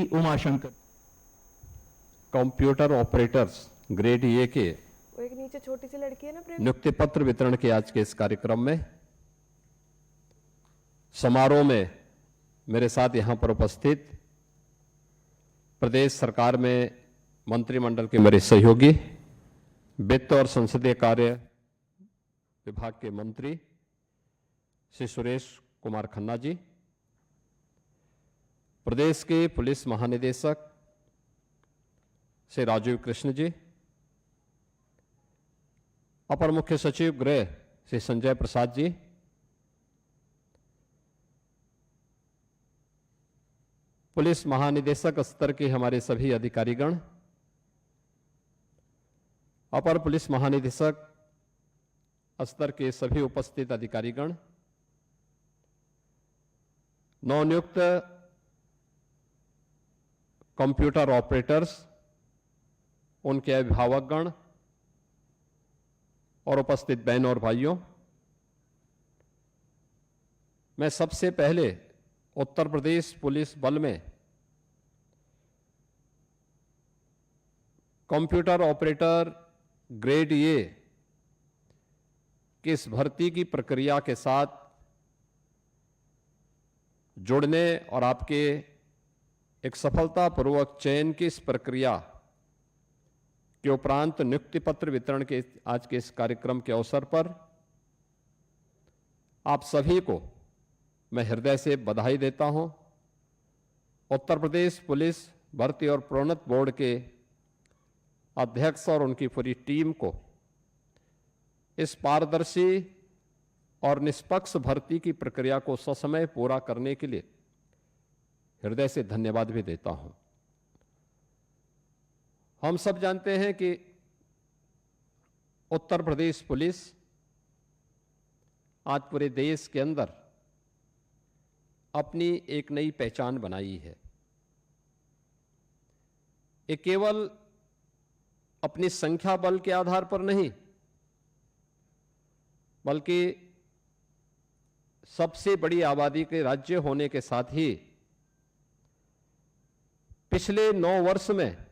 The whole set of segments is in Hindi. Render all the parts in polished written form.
Umashankar. Computer operators grade A के वो एक नीचे छोटी सी लड़की है ना प्रेम। नियुक्ति पत्र वितरण के आज के इस कार्यक्रम में समारोह में मेरे साथ यहां पर उपस्थित प्रदेश सरकार में मंत्रिमंडल के मेरे सहयोगी, वित्त और संसदीय कार्य विभाग के मंत्री श्री सुरेश कुमार खन्ना जी, प्रदेश के पुलिस महानिदेशक श्री राजीव कृष्ण जी, अपर मुख्य सचिव गृह श्री संजय प्रसाद जी, पुलिस महानिदेशक स्तर के हमारे सभी अधिकारीगण, अपर पुलिस महानिदेशक स्तर के सभी उपस्थित अधिकारीगण, नवनियुक्त कंप्यूटर ऑपरेटर्स, उनके अभिभावकगण और उपस्थित बहनों और भाइयों, मैं सबसे पहले उत्तर प्रदेश पुलिस बल में कंप्यूटर ऑपरेटर ग्रेड ए की इस भर्ती की प्रक्रिया के साथ जुड़ने और आपके एक सफलतापूर्वक चयन की इस प्रक्रिया के उपरांत नियुक्ति पत्र वितरण के आज के इस कार्यक्रम के अवसर पर आप सभी को मैं हृदय से बधाई देता हूं। उत्तर प्रदेश पुलिस भर्ती और प्रोन्नत बोर्ड के अध्यक्ष और उनकी पूरी टीम को इस पारदर्शी और निष्पक्ष भर्ती की प्रक्रिया को ससमय पूरा करने के लिए हृदय से धन्यवाद भी देता हूं। हम सब जानते हैं कि उत्तर प्रदेश पुलिस आज पूरे देश के अंदर अपनी एक नई पहचान बनाई है। ये केवल अपनी संख्या बल के आधार पर नहीं, बल्कि सबसे बड़ी आबादी के राज्य होने के साथ ही पिछले 9 वर्ष में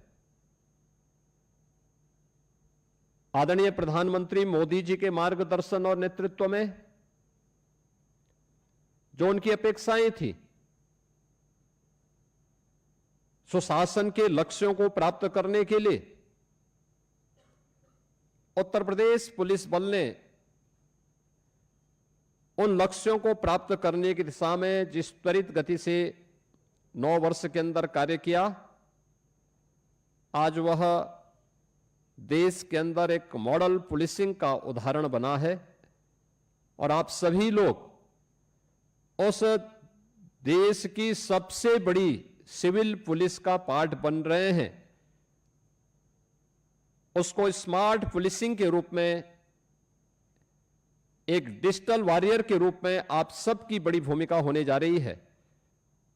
आदरणीय प्रधानमंत्री मोदी जी के मार्गदर्शन और नेतृत्व में जो उनकी अपेक्षाएं थी, सुशासन के लक्ष्यों को प्राप्त करने के लिए उत्तर प्रदेश पुलिस बल ने उन लक्ष्यों को प्राप्त करने की दिशा में जिस त्वरित गति से 9 वर्ष के अंदर कार्य किया, आज वह देश के अंदर एक मॉडल पुलिसिंग का उदाहरण बना है और आप सभी लोग उस देश की सबसे बड़ी सिविल पुलिस का पार्ट बन रहे हैं। उसको स्मार्ट पुलिसिंग के रूप में, एक डिजिटल वॉरियर के रूप में आप सबकी बड़ी भूमिका होने जा रही है।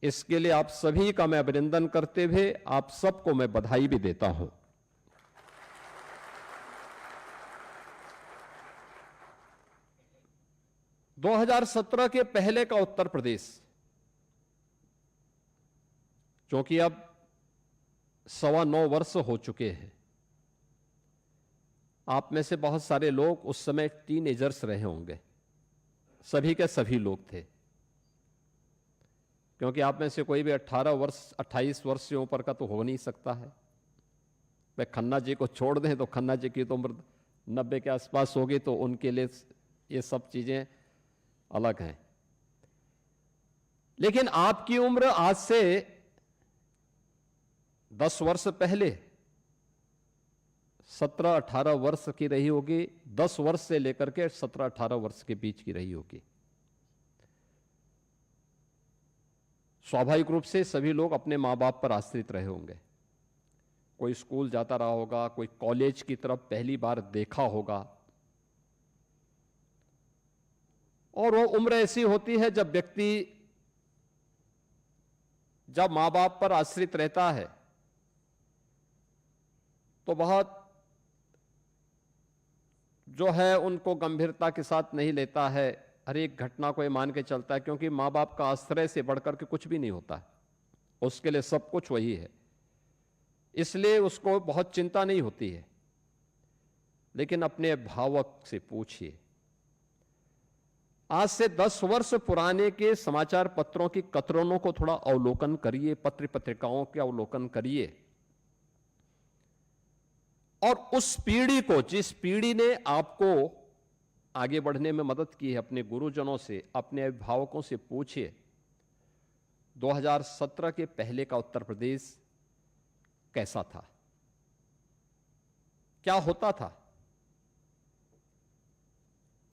इसके लिए आप सभी का मैं अभिनंदन करते हुए आप सबको मैं बधाई भी देता हूं। – 2017 के पहले का उत्तर प्रदेश, क्योंकि अब 9.25 वर्ष हो चुके हैं, आप में से बहुत सारे लोग उस समय टीनेजर्स रहे होंगे, सभी के सभी लोग थे, क्योंकि आप में से कोई भी 18 वर्ष 28 वर्ष से ऊपर का तो हो नहीं सकता है। वे खन्ना जी को छोड़ दें तो खन्ना जी की तो उम्र 90 के आसपास होगी, तो उनके लिए ये सब चीजें अलग हैं। लेकिन आपकी उम्र आज से 10 वर्ष पहले 17-18 वर्ष की रही होगी, 10 वर्ष से लेकर के 17-18 वर्ष के बीच की रही होगी। स्वाभाविक रूप से सभी लोग अपने मां बाप पर आश्रित रहे होंगे। कोई स्कूल जाता रहा होगा, कोई कॉलेज की तरफ पहली बार देखा होगा, और वो उम्र ऐसी होती है जब व्यक्ति जब मां बाप पर आश्रित रहता है तो बहुत जो है उनको गंभीरता के साथ नहीं लेता है, हर एक घटना को ये मान के चलता है, क्योंकि मां बाप का आश्रय से बढ़कर के कुछ भी नहीं होता है। उसके लिए सब कुछ वही है, इसलिए उसको बहुत चिंता नहीं होती है। लेकिन अपने अभिभावक से पूछिए, आज से 10 वर्ष पुराने के समाचार पत्रों की कतरनों को थोड़ा अवलोकन करिए, पत्र पत्रिकाओं के अवलोकन करिए, और उस पीढ़ी को, जिस पीढ़ी ने आपको आगे बढ़ने में मदद की है, अपने गुरुजनों से, अपने अभिभावकों से पूछिए, 2017 के पहले का उत्तर प्रदेश कैसा था, क्या होता था,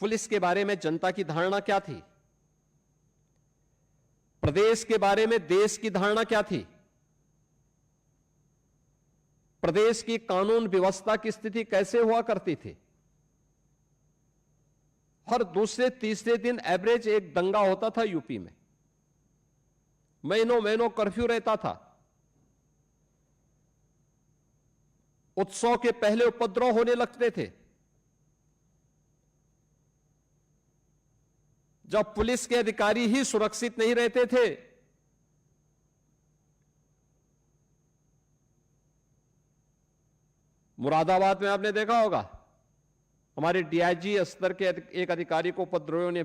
पुलिस के बारे में जनता की धारणा क्या थी, प्रदेश के बारे में देश की धारणा क्या थी, प्रदेश की कानून व्यवस्था की स्थिति कैसे हुआ करती थी। हर दूसरे तीसरे दिन एवरेज एक दंगा होता था यूपी में, महीनों महीनों कर्फ्यू रहता था, उत्सव के पहले उपद्रव होने लगते थे। जब पुलिस के अधिकारी ही सुरक्षित नहीं रहते थे, मुरादाबाद में आपने देखा होगा, हमारे डीआईजी स्तर के एक अधिकारी को उपद्रवियों ने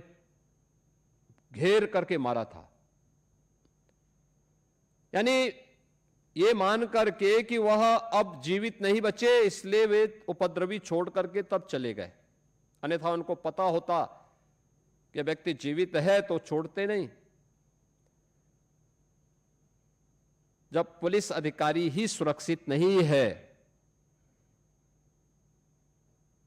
घेर करके मारा था। यानी ये मान करके कि वह अब जीवित नहीं बचे, इसलिए वे उपद्रवी छोड़ करके तब चले गए, अन्यथा उनको पता होता कि व्यक्ति जीवित है तो छोड़ते नहीं। जब पुलिस अधिकारी ही सुरक्षित नहीं है,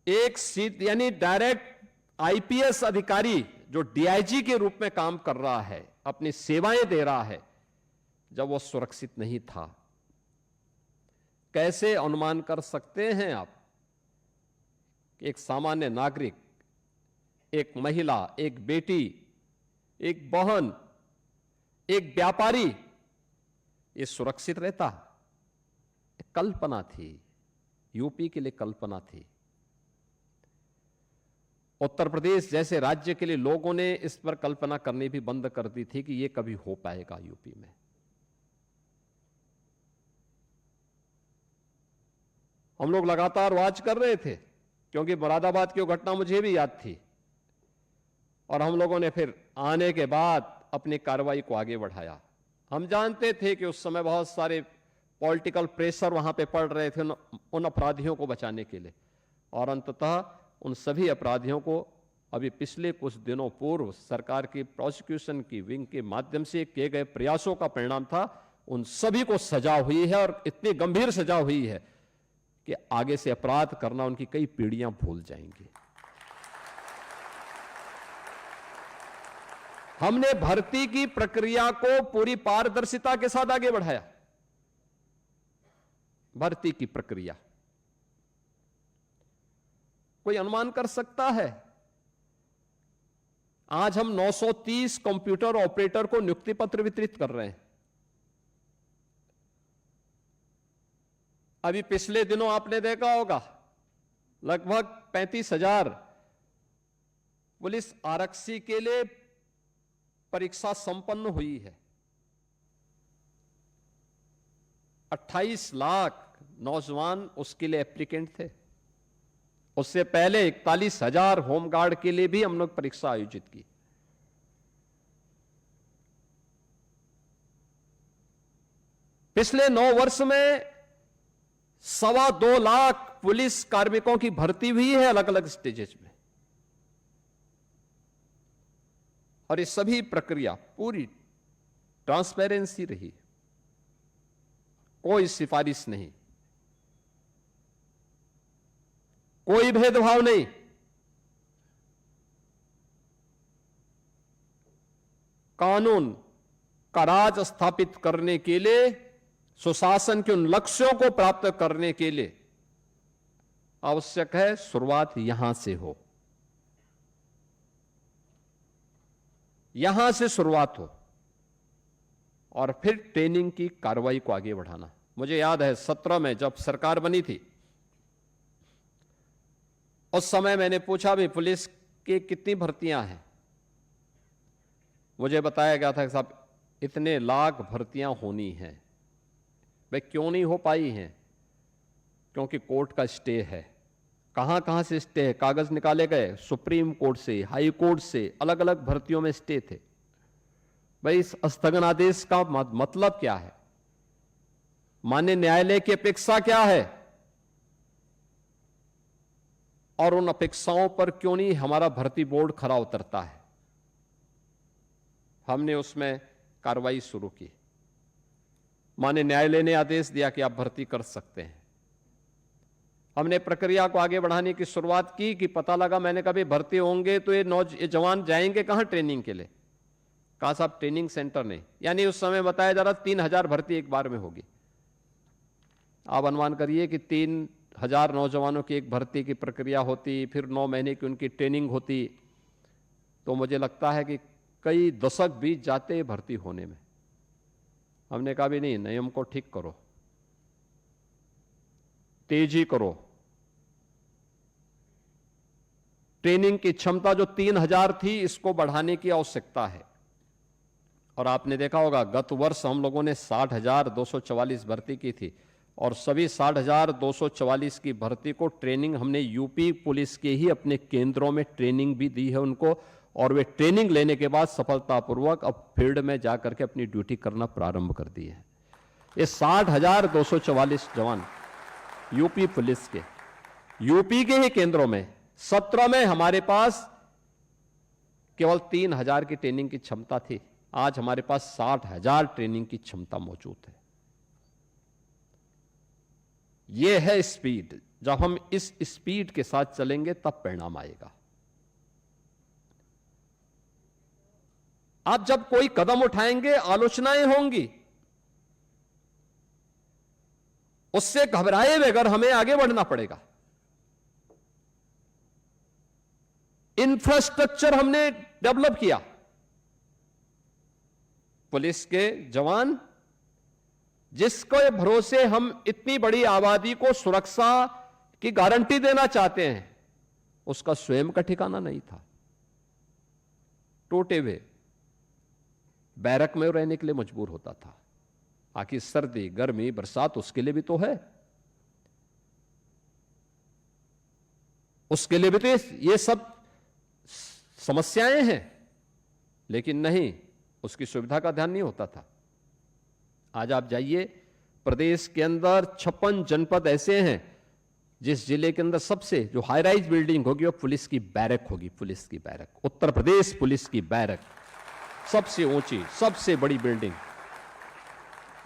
एक सीट यानी डायरेक्ट आईपीएस अधिकारी जो डीआईजी के रूप में काम कर रहा है, अपनी सेवाएं दे रहा है, जब वो सुरक्षित नहीं था, कैसे अनुमान कर सकते हैं आप कि एक सामान्य नागरिक, एक महिला, एक बेटी, एक बहन, एक व्यापारी ये सुरक्षित रहता? कल्पना थी, यूपी के लिए कल्पना थी। उत्तर प्रदेश जैसे राज्य के लिए लोगों ने इस पर कल्पना करनी भी बंद कर दी थी कि यह कभी हो पाएगा यूपी में। हम लोग लगातार वॉच कर रहे थे, क्योंकि मुरादाबाद की वो घटना मुझे भी याद थी, और हम लोगों ने फिर आने के बाद अपनी कार्रवाई को आगे बढ़ाया। हम जानते थे कि उस समय बहुत सारे पॉलिटिकल प्रेशर वहां पे पड़ रहे थे उन अपराधियों को बचाने के लिए, और अंततः उन सभी अपराधियों को अभी पिछले कुछ दिनों पूर्व सरकार की प्रोसिक्यूशन की विंग के माध्यम से किए गए प्रयासों का परिणाम था, उन सभी को सजा हुई है, और इतनी गंभीर सजा हुई है कि आगे से अपराध करना उनकी कई पीढ़ियां भूल जाएंगी। हमने भर्ती की प्रक्रिया को पूरी पारदर्शिता के साथ आगे बढ़ाया। भर्ती की प्रक्रिया, कोई अनुमान कर सकता है? आज हम 930 कंप्यूटर ऑपरेटर को नियुक्ति पत्र वितरित कर रहे हैं। अभी पिछले दिनों आपने देखा होगा लगभग 35,000 पुलिस आरक्षी के लिए परीक्षा संपन्न हुई है। 28 लाख नौजवान उसके लिए एप्लीकेंट थे। उससे पहले 41,000 होमगार्ड के लिए भी हम लोग परीक्षा आयोजित की। पिछले 9 वर्ष में 2.25 लाख पुलिस कार्मिकों की भर्ती हुई है अलग अलग स्टेजेस में, और ये सभी प्रक्रिया पूरी ट्रांसपेरेंसी रही, कोई सिफारिश नहीं, कोई भेदभाव नहीं। कानून का राज स्थापित करने के लिए, सुशासन के उन लक्ष्यों को प्राप्त करने के लिए आवश्यक है शुरुआत यहां से हो, यहां से शुरुआत हो, और फिर ट्रेनिंग की कार्रवाई को आगे बढ़ाना। मुझे याद है 17 में जब सरकार बनी थी, उस समय मैंने पूछा भी पुलिस की कितनी भर्तियां हैं। मुझे बताया गया था कि साहब इतने लाख भर्तियां होनी हैं, वे क्यों नहीं हो पाई हैं? क्योंकि कोर्ट का स्टे है। कहां कहां से स्टे है? कागज निकाले गए सुप्रीम कोर्ट से, हाई कोर्ट से, अलग अलग भर्तियों में स्टे थे। भाई इस स्थगन आदेश का मतलब क्या है? माननीय न्यायालय की अपेक्षा क्या है और उन अपेक्षाओं पर क्यों नहीं हमारा भर्ती बोर्ड खरा उतरता है? हमने उसमें कार्रवाई शुरू की। माननीय न्यायालय ने आदेश दिया कि आप भर्ती कर सकते हैं। हमने प्रक्रिया को आगे बढ़ाने की शुरुआत की कि पता लगा, मैंने कहा भर्ती होंगे तो ये जवान जाएंगे कहां ट्रेनिंग के लिए? कहा साहब ट्रेनिंग सेंटर नहीं। यानी उस समय बताया जा रहा 3,000 भर्ती एक बार में होगी। आप अनुमान करिए कि 3,000 नौजवानों की एक भर्ती की प्रक्रिया होती, फिर 9 महीने की उनकी ट्रेनिंग होती, तो मुझे लगता है कि कई दशक बीत जाते भर्ती होने में। हमने कहा भी नहीं, नियम को ठीक करो, तेजी करो। ट्रेनिंग की क्षमता जो 3,000 थी, इसको बढ़ाने की आवश्यकता है। और आपने देखा होगा गत वर्ष हम लोगों ने 60,244 भर्ती की थी और सभी 60,244 की भर्ती को ट्रेनिंग हमने यूपी पुलिस के ही अपने केंद्रों में ट्रेनिंग भी दी है उनको, और वे ट्रेनिंग लेने के बाद सफलतापूर्वक अब फील्ड में जाकर के अपनी ड्यूटी करना प्रारंभ कर दी है। ये 60,244 जवान यूपी पुलिस के, यूपी के ही केंद्रों में, 17 में हमारे पास केवल 3,000 की ट्रेनिंग की क्षमता थी। आज हमारे पास 60,000 ट्रेनिंग की क्षमता मौजूद है। यह है स्पीड। जब हम इस स्पीड के साथ चलेंगे तब परिणाम आएगा। आप जब कोई कदम उठाएंगे आलोचनाएं होंगी, उससे घबराए बगैर हमें आगे बढ़ना पड़ेगा। इंफ्रास्ट्रक्चर हमने डेवलप किया। पुलिस के जवान जिसके भरोसे हम इतनी बड़ी आबादी को सुरक्षा की गारंटी देना चाहते हैं, उसका स्वयं का ठिकाना नहीं था। टूटे हुए बैरक में रहने के लिए मजबूर होता था। आखिर सर्दी गर्मी बरसात उसके लिए भी तो है, उसके लिए भी तो ये सब समस्याएं हैं, लेकिन नहीं, उसकी सुविधा का ध्यान नहीं होता था। आज आप जाइए, प्रदेश के अंदर 56 जनपद ऐसे हैं जिस जिले के अंदर सबसे जो हाई राइज बिल्डिंग होगी वो पुलिस की बैरक होगी। पुलिस की बैरक, उत्तर प्रदेश पुलिस की बैरक, सबसे ऊंची सबसे बड़ी बिल्डिंग।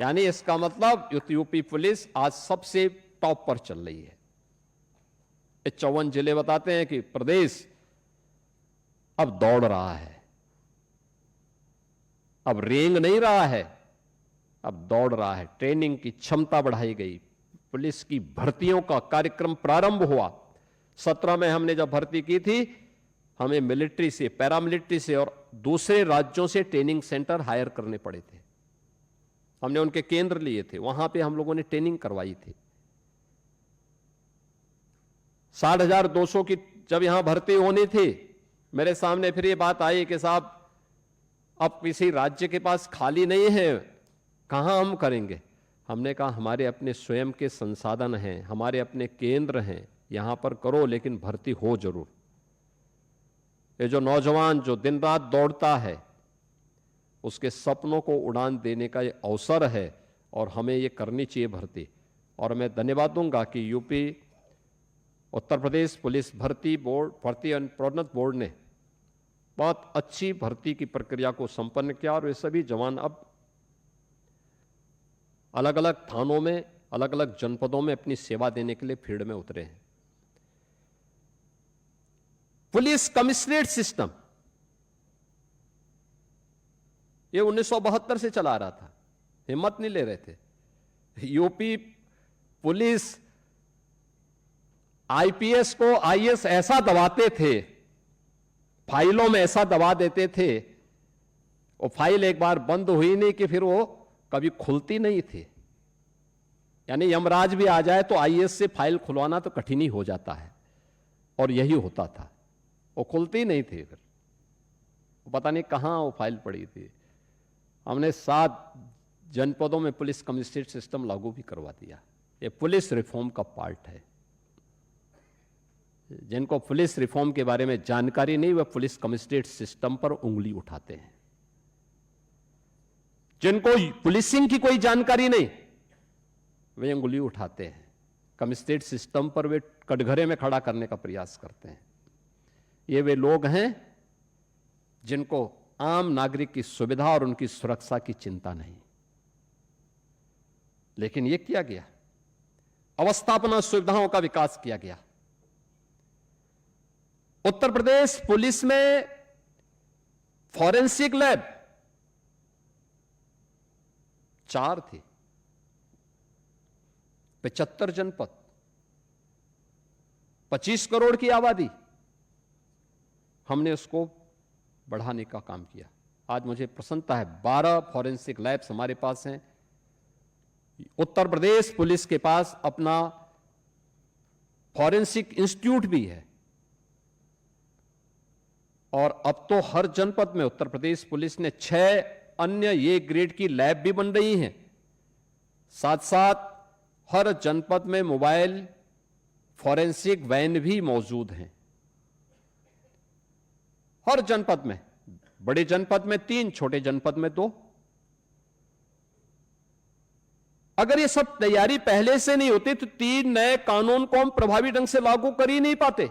यानी इसका मतलब यूपी पुलिस आज सबसे टॉप पर चल रही है। 54 जिले बताते हैं कि प्रदेश अब दौड़ रहा है, अब रेंग नहीं रहा है, अब दौड़ रहा है। ट्रेनिंग की क्षमता बढ़ाई गई, पुलिस की भर्तियों का कार्यक्रम प्रारंभ हुआ। 17 में हमने जब भर्ती की थी, हमें मिलिट्री से, पैरामिलिट्री से और दूसरे राज्यों से ट्रेनिंग सेंटर हायर करने पड़े थे। हमने उनके केंद्र लिए थे, वहां पे हम लोगों ने ट्रेनिंग करवाई थी। 60,200 की जब यहां भर्ती होनी थी, मेरे सामने फिर ये बात आई कि साहब अब किसी राज्य के पास खाली नहीं है, कहां हम करेंगे? हमने कहा हमारे अपने स्वयं के संसाधन हैं, हमारे अपने केंद्र हैं, यहां पर करो, लेकिन भर्ती हो जरूर। ये जो नौजवान जो दिन रात दौड़ता है, उसके सपनों को उड़ान देने का ये अवसर है और हमें ये करनी चाहिए भर्ती। और मैं धन्यवाद दूंगा कि यूपी उत्तर प्रदेश पुलिस भर्ती बोर्ड, भर्ती एवं प्रोन्नत बोर्ड ने बहुत अच्छी भर्ती की प्रक्रिया को संपन्न किया और वे सभी जवान अब अलग अलग थानों में, अलग अलग जनपदों में अपनी सेवा देने के लिए फील्ड में उतरे हैं। पुलिस कमिश्नरेट सिस्टम ये 1972 से चला आ रहा था, हिम्मत नहीं ले रहे थे। यूपी पुलिस आईपीएस को आईएएस ऐसा दबाते थे, फाइलों में ऐसा दबा देते थे, वो फाइल एक बार बंद हुई नहीं कि फिर वो कभी खुलती नहीं थी। यानी यमराज भी आ जाए तो आईएएस से फाइल खुलवाना तो कठिन ही हो जाता है, और यही होता था, वो खुलती नहीं थी। फिर पता नहीं कहां वो फाइल पड़ी थी। हमने 7 जनपदों में पुलिस कमिश्नरेट सिस्टम लागू भी करवा दिया। ये पुलिस रिफॉर्म का पार्ट है। जिनको पुलिस रिफॉर्म के बारे में जानकारी नहीं, वह पुलिस कमिश्नरेट सिस्टम पर उंगली उठाते हैं। जिनको पुलिसिंग की कोई जानकारी नहीं, वे उंगली उठाते हैं। कमिश्नरेट सिस्टम पर वे कटघरे में खड़ा करने का प्रयास करते हैं। ये वे लोग हैं जिनको आम नागरिक की सुविधा और उनकी सुरक्षा की चिंता नहीं। लेकिन यह किया गया, अवस्थापना सुविधाओं का विकास किया गया। उत्तर प्रदेश पुलिस में फॉरेंसिक लैब 4 थी, 75 जनपद, 25 करोड़ की आबादी। हमने उसको बढ़ाने का काम किया। आज मुझे प्रसन्नता है, 12 फॉरेंसिक लैब्स हमारे पास हैं। उत्तर प्रदेश पुलिस के पास अपना फॉरेंसिक इंस्टीट्यूट भी है। और अब तो हर जनपद में उत्तर प्रदेश पुलिस ने 6 अन्य ये ग्रेड की लैब भी बन रही हैं। साथ साथ हर जनपद में मोबाइल फॉरेंसिक वैन भी मौजूद हैं। हर जनपद में, बड़े जनपद में 3, छोटे जनपद में 2। अगर ये सब तैयारी पहले से नहीं होती तो 3 नए कानून को हम प्रभावी ढंग से लागू कर ही नहीं पाते।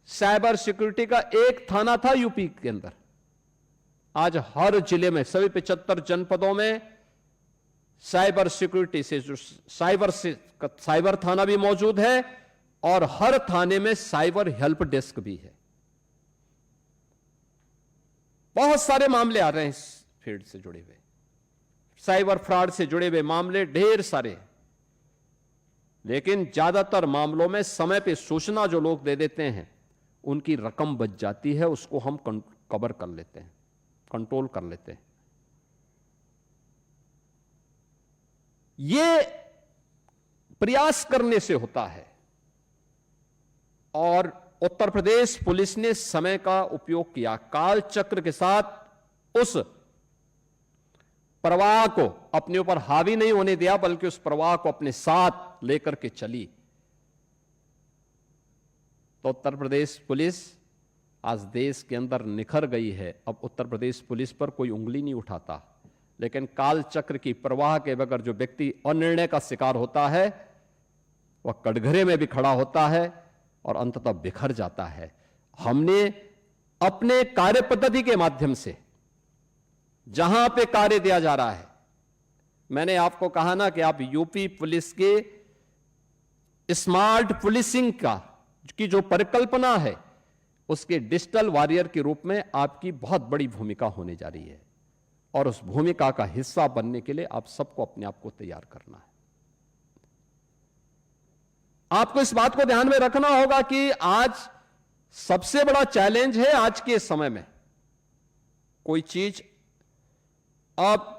साइबर सिक्योरिटी का एक थाना था यूपी के अंदर, आज हर जिले में, सभी 75 जनपदों में साइबर सिक्योरिटी से जो साइबर थाना भी मौजूद है और हर थाने में साइबर हेल्प डेस्क भी है। बहुत सारे मामले आ रहे हैं इस फील्ड से जुड़े हुए, साइबर फ्रॉड से जुड़े हुए मामले ढेर सारे। लेकिन ज्यादातर मामलों में समय पे सूचना जो लोग दे देते हैं, उनकी रकम बच जाती है, उसको हम कवर कर लेते हैं, कंट्रोल कर लेते हैं। ये प्रयास करने से होता है। और उत्तर प्रदेश पुलिस ने समय का उपयोग किया, काल चक्र के साथ उस प्रवाह को अपने ऊपर हावी नहीं होने दिया, बल्कि उस प्रवाह को अपने साथ लेकर के चली। तो उत्तर प्रदेश पुलिस आज देश के अंदर निखर गई है। अब उत्तर प्रदेश पुलिस पर कोई उंगली नहीं उठाता। लेकिन काल चक्र की प्रवाह के बगैर जो व्यक्ति अनिर्णय का शिकार होता है, वह कटघरे में भी खड़ा होता है और अंततः बिखर जाता है। हमने अपने कार्य पद्धति के माध्यम से जहां पे कार्य दिया जा रहा है, मैंने आपको कहा ना कि आप यूपी पुलिस के स्मार्ट पुलिसिंग की जो परिकल्पना है, उसके डिजिटल वॉरियर के रूप में आपकी बहुत बड़ी भूमिका होने जा रही है। और उस भूमिका का हिस्सा बनने के लिए आप सबको अपने आप को तैयार करना है। आपको इस बात को ध्यान में रखना होगा कि आज सबसे बड़ा चैलेंज है आज के समय में, कोई चीज अब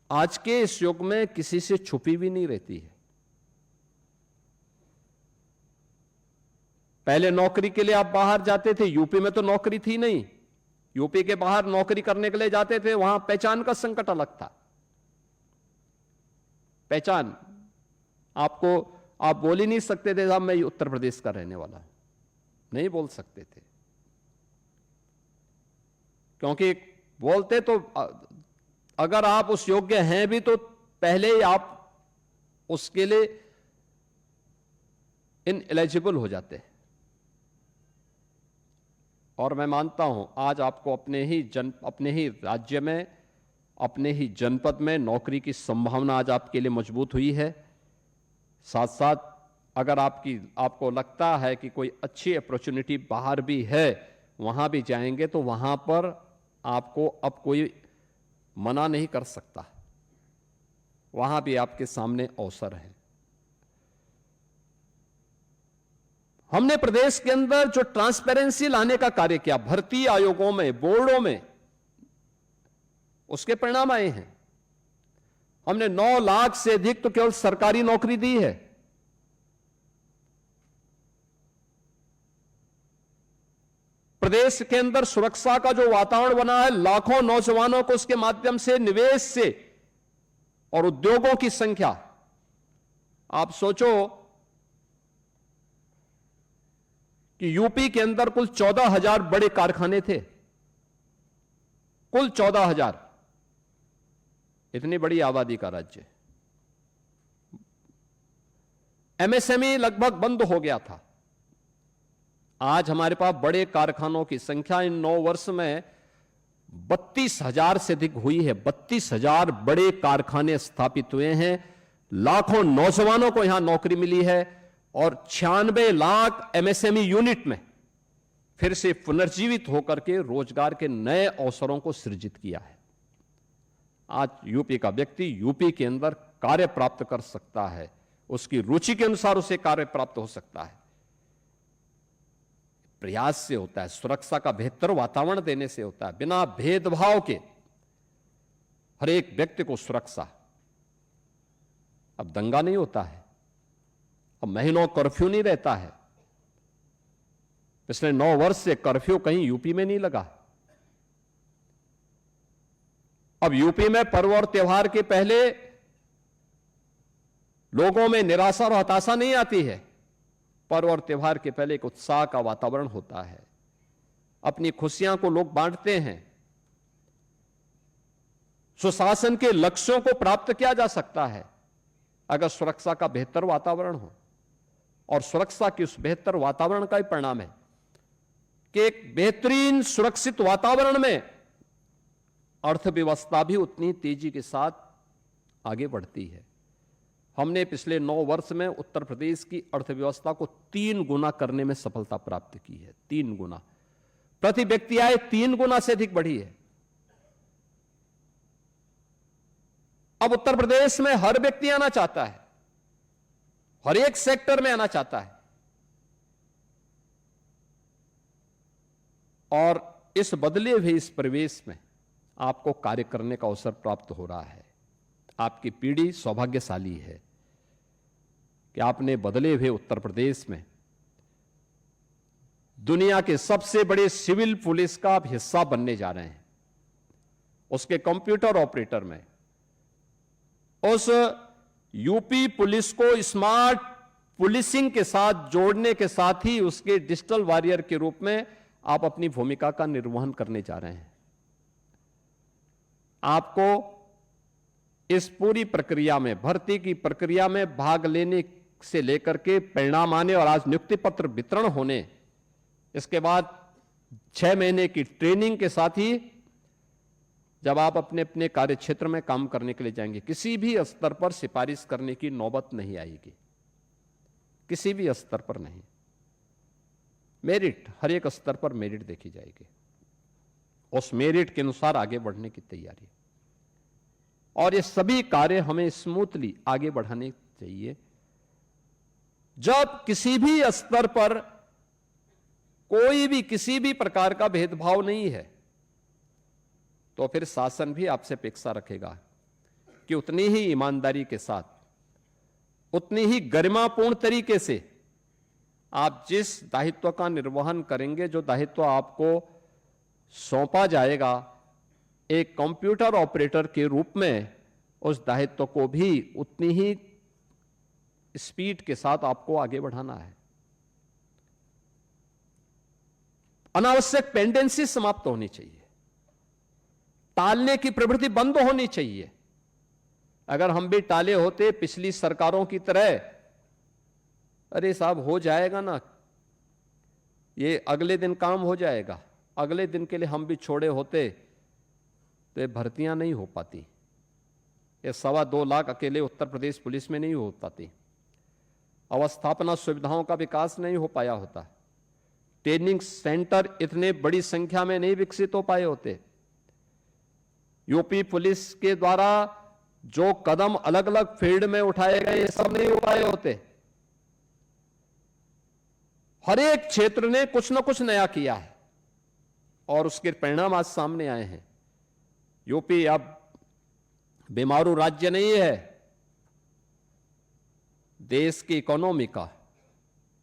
आज के इस युग में किसी से छुपी भी नहीं रहती है। पहले नौकरी के लिए आप बाहर जाते थे, यूपी में तो नौकरी थी नहीं, यूपी के बाहर नौकरी करने के लिए जाते थे, वहां पहचान का संकट अलग था। पहचान आपको, आप बोल ही नहीं सकते थे साहब मैं उत्तर प्रदेश का रहने वाला हूं, नहीं बोल सकते थे, क्योंकि बोलते तो अगर आप उस योग्य हैं भी तो पहले ही आप उसके लिए इनएलिजिबल हो जाते हैं। और मैं मानता हूं आज आपको अपने ही राज्य में, अपने ही जनपद में नौकरी की संभावना आज आपके लिए मजबूत हुई है। साथ साथ अगर आपको लगता है कि कोई अच्छी अपॉर्चुनिटी बाहर भी है, वहां भी जाएंगे तो वहां पर आपको अब कोई मना नहीं कर सकता, वहां भी आपके सामने अवसर है। हमने प्रदेश के अंदर जो ट्रांसपेरेंसी लाने का कार्य किया भर्ती आयोगों में, बोर्डों में, उसके परिणाम आए हैं। हमने 9 लाख से अधिक तो केवल सरकारी नौकरी दी है। प्रदेश के अंदर सुरक्षा का जो वातावरण बना है, लाखों नौजवानों को उसके माध्यम से निवेश से और उद्योगों की संख्या, आप सोचो कि यूपी के अंदर कुल 14,000 बड़े कारखाने थे, कुल 14,000। इतनी बड़ी आबादी का राज्य। एमएसएमई लगभग बंद हो गया था। आज हमारे पास बड़े कारखानों की संख्या इन 9 वर्ष में 32,000 से अधिक हुई है। 32,000 बड़े कारखाने स्थापित हुए हैं, लाखों नौजवानों को यहां नौकरी मिली है और 96 लाख एमएसएमई यूनिट में फिर से पुनर्जीवित होकर के रोजगार के नए अवसरों को सृजित किया है। आज यूपी का व्यक्ति यूपी के अंदर कार्य प्राप्त कर सकता है, उसकी रुचि के अनुसार उसे कार्य प्राप्त हो सकता है। प्रयास से होता है, सुरक्षा का बेहतर वातावरण देने से होता है, बिना भेदभाव के हर एक व्यक्ति को सुरक्षा। अब दंगा नहीं होता है, अब महीनों कर्फ्यू नहीं रहता है। पिछले 9 वर्ष से कर्फ्यू कहीं यूपी में नहीं लगा। अब यूपी में पर्व और त्योहार के पहले लोगों में निराशा और हताशा नहीं आती है। पर्व और त्योहार के पहले एक उत्साह का वातावरण होता है, अपनी खुशियां को लोग बांटते हैं। सुशासन के लक्ष्यों को प्राप्त किया जा सकता है अगर सुरक्षा का बेहतर वातावरण हो, और सुरक्षा के उस बेहतर वातावरण का ही परिणाम है कि एक बेहतरीन सुरक्षित वातावरण में अर्थव्यवस्था भी उतनी तेजी के साथ आगे बढ़ती है। हमने पिछले 9 वर्ष में उत्तर प्रदेश की अर्थव्यवस्था को 3 गुना करने में सफलता प्राप्त की है। 3 गुना, प्रति व्यक्ति आय 3 गुना से अधिक बढ़ी है। अब उत्तर प्रदेश में हर व्यक्ति आना चाहता है, हर एक सेक्टर में आना चाहता है, और इस बदले हुए इस परिवेश में आपको कार्य करने का अवसर प्राप्त हो रहा है। आपकी पीढ़ी सौभाग्यशाली है कि आपने बदले हुए उत्तर प्रदेश में दुनिया के सबसे बड़े सिविल पुलिस का आप हिस्सा बनने जा रहे हैं। उसके कंप्यूटर ऑपरेटर में उस यूपी पुलिस को स्मार्ट पुलिसिंग के साथ जोड़ने के साथ ही उसके डिजिटल वॉरियर के रूप में आप अपनी भूमिका का निर्वहन करने जा रहे हैं। आपको इस पूरी प्रक्रिया में, भर्ती की प्रक्रिया में भाग लेने से लेकर के परिणाम आने और आज नियुक्ति पत्र वितरण होने, इसके बाद 6 महीने की ट्रेनिंग के साथ ही जब आप अपने अपने कार्य क्षेत्र में काम करने के लिए जाएंगे, किसी भी स्तर पर सिफारिश करने की नौबत नहीं आएगी, किसी भी स्तर पर नहीं। मेरिट, हर एक स्तर पर मेरिट देखी जाएगी, उस मेरिट के अनुसार आगे बढ़ने की तैयारी। और ये सभी कार्य हमें स्मूथली आगे बढ़ाने चाहिए। जब किसी भी स्तर पर कोई भी किसी भी प्रकार का भेदभाव नहीं है, तो फिर शासन भी आपसे अपेक्षा रखेगा कि उतनी ही ईमानदारी के साथ, उतनी ही गरिमापूर्ण तरीके से आप जिस दायित्व का निर्वहन करेंगे, जो दायित्व आपको सौंपा जाएगा, एक कंप्यूटर ऑपरेटर के रूप में उस दायित्व को भी उतनी ही स्पीड के साथ आपको आगे बढ़ाना है। अनावश्यक पेंडेंसी समाप्त होनी चाहिए, टालने की प्रवृत्ति बंद होनी चाहिए। अगर हम भी टाले होते पिछली सरकारों की तरह, अरे साहब हो जाएगा ना, ये अगले दिन काम हो जाएगा, अगले दिन के लिए हम भी छोड़े होते तो ये भर्तियां नहीं हो पाती, ये 2.25 लाख अकेले उत्तर प्रदेश पुलिस में नहीं हो पाती, अवस्थापना सुविधाओं का विकास नहीं हो पाया होता, ट्रेनिंग सेंटर इतने बड़ी संख्या में नहीं विकसित हो पाए होते। यूपी पुलिस के द्वारा जो कदम अलग अलग फील्ड में उठाए गए, ये सब नहीं हो पाए होते। हर एक क्षेत्र ने कुछ ना कुछ नया किया है और उसके परिणाम आज सामने आए हैं। यूपी अब बीमारू राज्य नहीं है, देश की इकोनॉमी का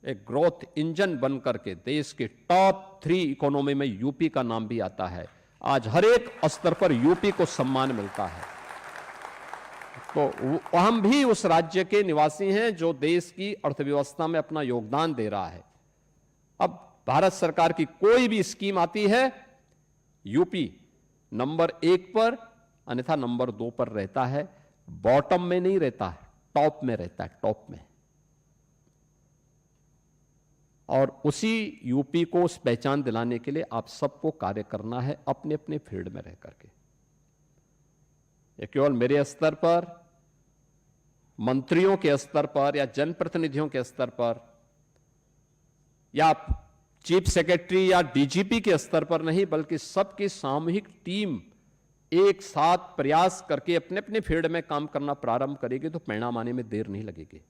एक ग्रोथ इंजन बन करके देश के टॉप 3 इकोनॉमी में यूपी का नाम भी आता है। आज हर एक स्तर पर यूपी को सम्मान मिलता है। तो हम भी उस राज्य के निवासी हैं जो देश की अर्थव्यवस्था में अपना योगदान दे रहा है। अब भारत सरकार की कोई भी स्कीम आती है, यूपी नंबर 1 पर अन्यथा नंबर 2 पर रहता है। बॉटम में नहीं रहता है, टॉप में रहता है, टॉप में। और उसी यूपी को उस पहचान दिलाने के लिए आप सबको कार्य करना है अपने अपने फील्ड में रह करके। ये केवल मेरे स्तर पर, मंत्रियों के स्तर पर या जनप्रतिनिधियों के स्तर पर या चीफ सेक्रेटरी या डीजीपी के स्तर पर नहीं, बल्कि सबकी सामूहिक टीम एक साथ प्रयास करके अपने अपने फील्ड में काम करना प्रारंभ करेगी तो परिणाम आने में देर नहीं लगेगी।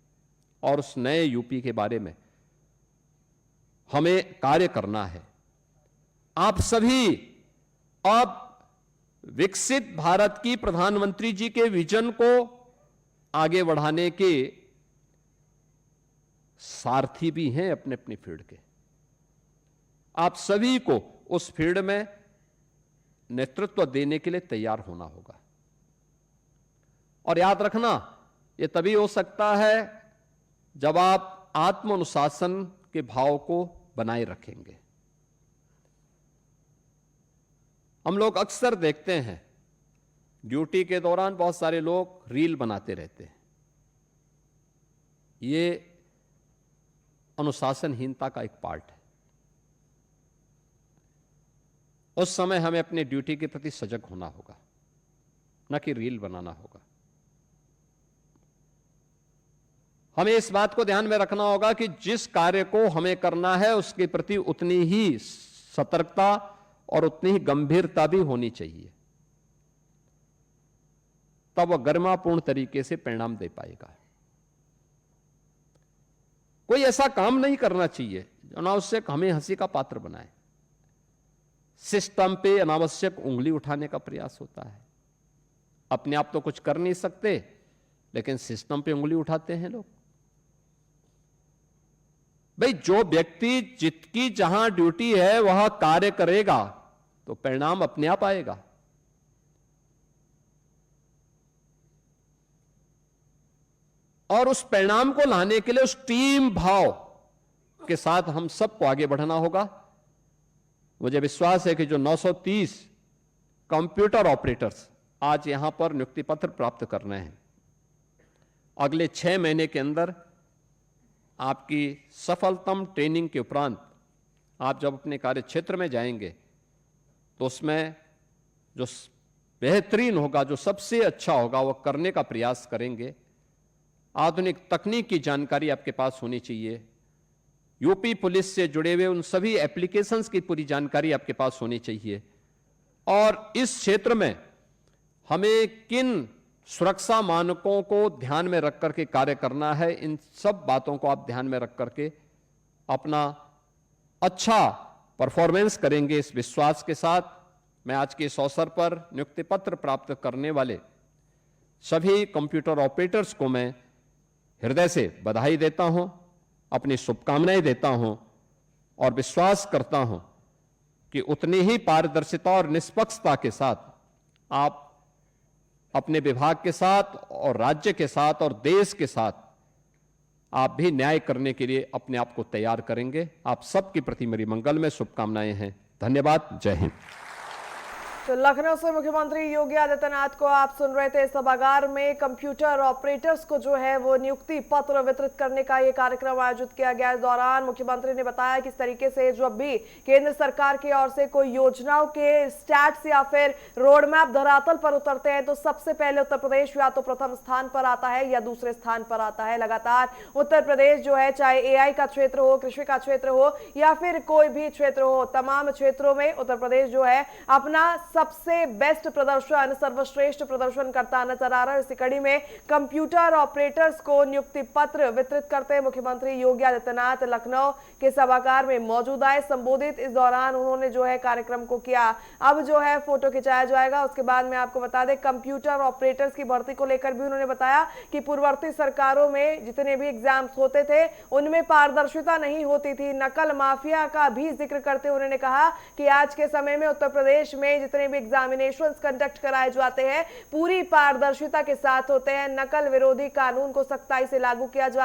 और उस नए यूपी के बारे में हमें कार्य करना है। आप सभी अब विकसित भारत की प्रधानमंत्री जी के विजन को आगे बढ़ाने के सारथी भी हैं अपने अपने फील्ड के। आप सभी को उस फील्ड में नेतृत्व देने के लिए तैयार होना होगा। और याद रखना, यह तभी हो सकता है जब आप आत्म अनुशासन के भाव को बनाए रखेंगे। हम लोग अक्सर देखते हैं ड्यूटी के दौरान बहुत सारे लोग रील बनाते रहते हैं। ये अनुशासनहीनता का एक पार्ट है। उस समय हमें अपने ड्यूटी के प्रति सजग होना होगा, न कि रील बनाना होगा। हमें इस बात को ध्यान में रखना होगा कि जिस कार्य को हमें करना है उसके प्रति उतनी ही सतर्कता और उतनी ही गंभीरता भी होनी चाहिए, तब वह गरिमापूर्ण तरीके से परिणाम दे पाएगा। कोई ऐसा काम नहीं करना चाहिए जो अनावश्यक हमें हंसी का पात्र बनाए। सिस्टम पे अनावश्यक उंगली उठाने का प्रयास होता है। अपने आप तो कुछ कर नहीं सकते, लेकिन सिस्टम पे उंगली उठाते हैं लोग। भाई, जो व्यक्ति जिसकी जहां ड्यूटी है वह कार्य करेगा तो परिणाम अपने आप आएगा। और उस परिणाम को लाने के लिए उस टीम भाव के साथ हम सबको आगे बढ़ना होगा। मुझे विश्वास है कि जो 930 कंप्यूटर ऑपरेटर्स आज यहां पर नियुक्ति पत्र प्राप्त कर रहे हैं, अगले 6 महीने के अंदर आपकी सफलतम ट्रेनिंग के उपरांत आप जब अपने कार्य क्षेत्र में जाएंगे तो उसमें जो बेहतरीन होगा, जो सबसे अच्छा होगा, वह करने का प्रयास करेंगे। आधुनिक तकनीक की जानकारी आपके पास होनी चाहिए। यूपी पुलिस से जुड़े हुए उन सभी एप्लीकेशंस की पूरी जानकारी आपके पास होनी चाहिए। और इस क्षेत्र में हमें किन सुरक्षा मानकों को ध्यान में रख करके कार्य करना है, इन सब बातों को आप ध्यान में रख करके अपना अच्छा परफॉर्मेंस करेंगे। इस विश्वास के साथ मैं आज के इस अवसर पर नियुक्ति पत्र प्राप्त करने वाले सभी कंप्यूटर ऑपरेटर्स को मैं हृदय से बधाई देता हूं, अपनी शुभकामनाएं देता हूं और विश्वास करता हूं कि उतनी ही पारदर्शिता और निष्पक्षता के साथ आप अपने विभाग के साथ और राज्य के साथ और देश के साथ आप भी न्याय करने के लिए अपने आप को तैयार करेंगे। आप सबके प्रति मेरी मंगल में शुभकामनाएं हैं। धन्यवाद। जय हिंद। तो लखनऊ से मुख्यमंत्री योगी आदित्यनाथ को आप सुन रहे थे। सभागार में कंप्यूटर ऑपरेटर्स को जो है वो नियुक्ति पत्र वितरित करने का ये कार्यक्रम आयोजित किया गया। इस दौरान मुख्यमंत्री ने बताया कि इस तरीके से जब भी केंद्र सरकार की ओर से कोई योजनाओं के स्टैट्स या फिर रोड मैप धरातल पर उतरते हैं तो सबसे पहले उत्तर प्रदेश या तो प्रथम स्थान पर आता है या दूसरे स्थान पर आता है। लगातार उत्तर प्रदेश जो है, चाहे AI का क्षेत्र हो, कृषि का क्षेत्र हो या फिर कोई भी क्षेत्र हो, तमाम क्षेत्रों में उत्तर प्रदेश जो है अपना सबसे बेस्ट प्रदर्शन, सर्वश्रेष्ठ प्रदर्शन करता नजर आ रहा है। इसी कड़ी में कंप्यूटर ऑपरेटर्स को नियुक्ति पत्र वितरित करते मुख्यमंत्री योगी आदित्यनाथ लखनऊ के सभागार में मौजूद आए। संबोधित इस दौरान उन्होंने जो है कार्यक्रम को किया। अब जो है फोटो खिंचाया जाएगा। उसके बाद में आपको बता दें, कंप्यूटर ऑपरेटर्स की भर्ती को लेकर भी उन्होंने बताया कि पूर्ववर्ती सरकारों में जितने भी एग्जाम्स होते थे उनमें पारदर्शिता नहीं होती थी। नकल माफिया का भी जिक्र करते हुए उन्होंने कहा कि आज के समय में उत्तर प्रदेश में जितने भी एग्जामिनेशंस कंडक्ट कराए जाते हैं पूरी पारदर्शिता के साथ होते हैं। नकल विरोधी कानून को सख्ताई से लागू किया जाता है।